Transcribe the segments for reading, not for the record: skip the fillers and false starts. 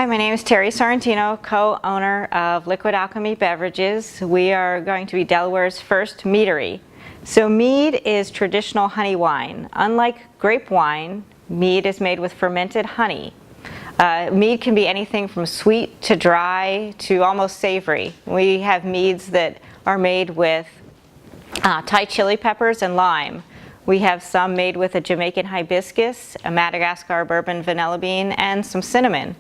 my name is Terri Sorantino, co-owner of Liquid Alchemy Beverages. We are going to be Delaware's first meadery. So mead is traditional honey wine. Unlike grape wine, mead is made with fermented honey. Mead can be anything from sweet to dry to almost savory. We have meads that are made with Thai chili peppers and lime. We have some made with a Jamaican hibiscus, a Madagascar bourbon vanilla bean, and some cinnamon.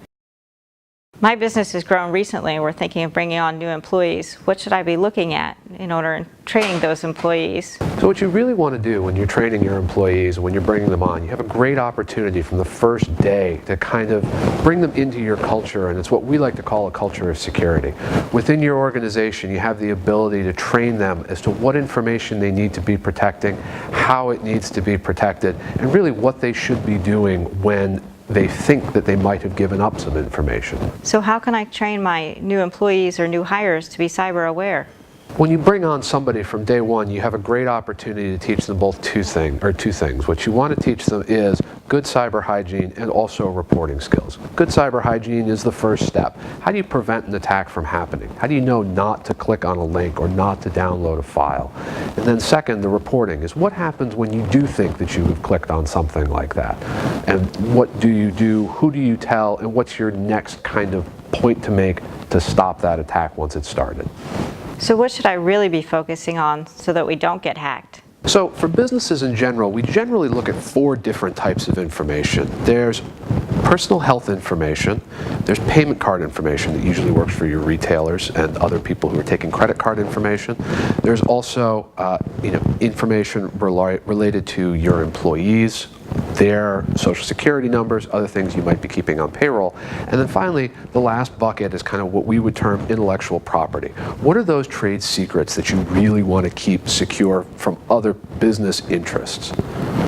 My business has grown recently and we're thinking of bringing on new employees. What should I be looking at in order to train those employees? So what you really want to do when you're training your employees, when you're bringing them on, you have a great opportunity from the first day to kind of bring them into your culture, and it's what we like to call a culture of security. Within your organization, you have the ability to train them as to what information they need to be protecting, how it needs to be protected, and really what they should be doing when they think that they might have given up some information. So how can I train my new employees or new hires to be cyber aware? When you bring on somebody from day one, you have a great opportunity to teach them both two things. What you want to teach them is good cyber hygiene and also reporting skills. Good cyber hygiene is the first step. How do you prevent an attack from happening? How do you know not to click on a link or not to download a file? And then second, the reporting is what happens when you do think that you have clicked on something like that? And what do you do? Who do you tell? And what's your next kind of point to make to stop that attack once it's started? So what should I really be focusing on so that we don't get hacked? So for businesses in general, we generally look at 4 different types of information. There's personal health information, there's payment card information that usually works for your retailers and other people who are taking credit card information. There's also information related to your employees, their social security numbers, other things you might be keeping on payroll. And then finally, the last bucket is kind of what we would term intellectual property. What are those trade secrets that you really want to keep secure from other business interests?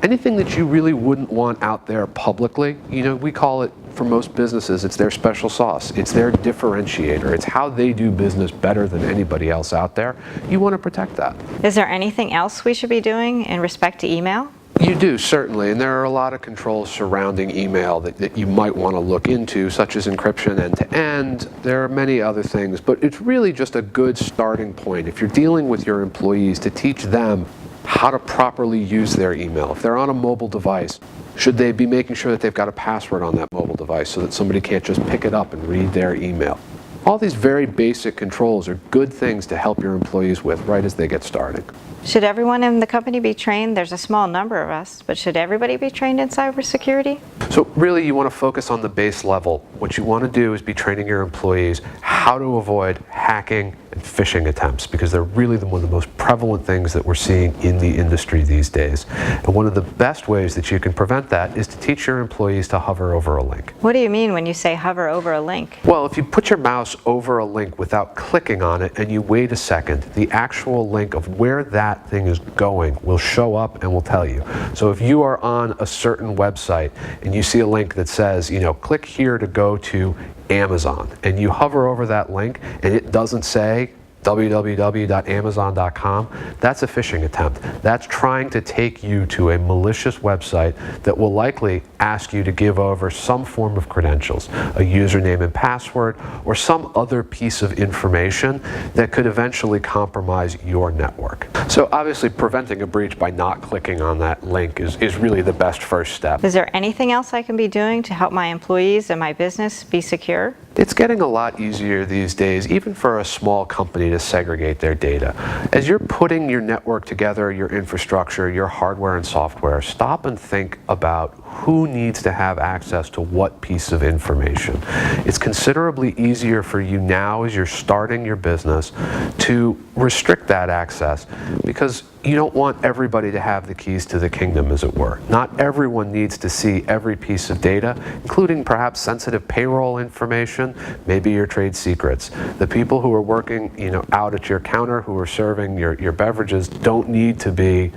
Anything that you really wouldn't want out there publicly, we call it, for most businesses, it's their special sauce. It's their differentiator. It's how they do business better than anybody else out there. You want to protect that. Is there anything else we should be doing in respect to email? You do, certainly, and there are a lot of controls surrounding email that you might want to look into, such as encryption end-to-end. There are many other things, but it's really just a good starting point if you're dealing with your employees to teach them how to properly use their email. If they're on a mobile device, should they be making sure that they've got a password on that mobile device so that somebody can't just pick it up and read their email? All these very basic controls are good things to help your employees with right as they get started. Should everyone in the company be trained? There's a small number of us, but should everybody be trained in cybersecurity? So really you want to focus on the base level. What you want to do is be training your employees how to avoid hacking and phishing attempts, because they're really one of the most prevalent things that we're seeing in the industry these days. And one of the best ways that you can prevent that is to teach your employees to hover over a link. What do you mean when you say hover over a link? Well, if you put your mouse over a link without clicking on it and you wait a second, the actual link of where that thing is going will show up and will tell you. So if you are on a certain website and you see a link that says, click here to go to Amazon, and you hover over that link and it doesn't say www.amazon.com, that's a phishing attempt. That's trying to take you to a malicious website that will likely ask you to give over some form of credentials, a username and password, or some other piece of information that could eventually compromise your network. So obviously preventing a breach by not clicking on that link is really the best first step. Is there anything else I can be doing to help my employees and my business be secure? It's getting a lot easier these days, even for a small company, to segregate their data. As you're putting your network together, your infrastructure, your hardware and software, stop and think about who needs to have access to what piece of information. It's considerably easier for you now as you're starting your business to restrict that access, because you don't want everybody to have the keys to the kingdom, as it were. Not everyone needs to see every piece of data, including perhaps sensitive payroll information, maybe your trade secrets. The people who are working, out at your counter, who are serving your beverages, don't need to be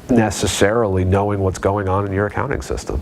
necessarily knowing what's going on in your accounting system.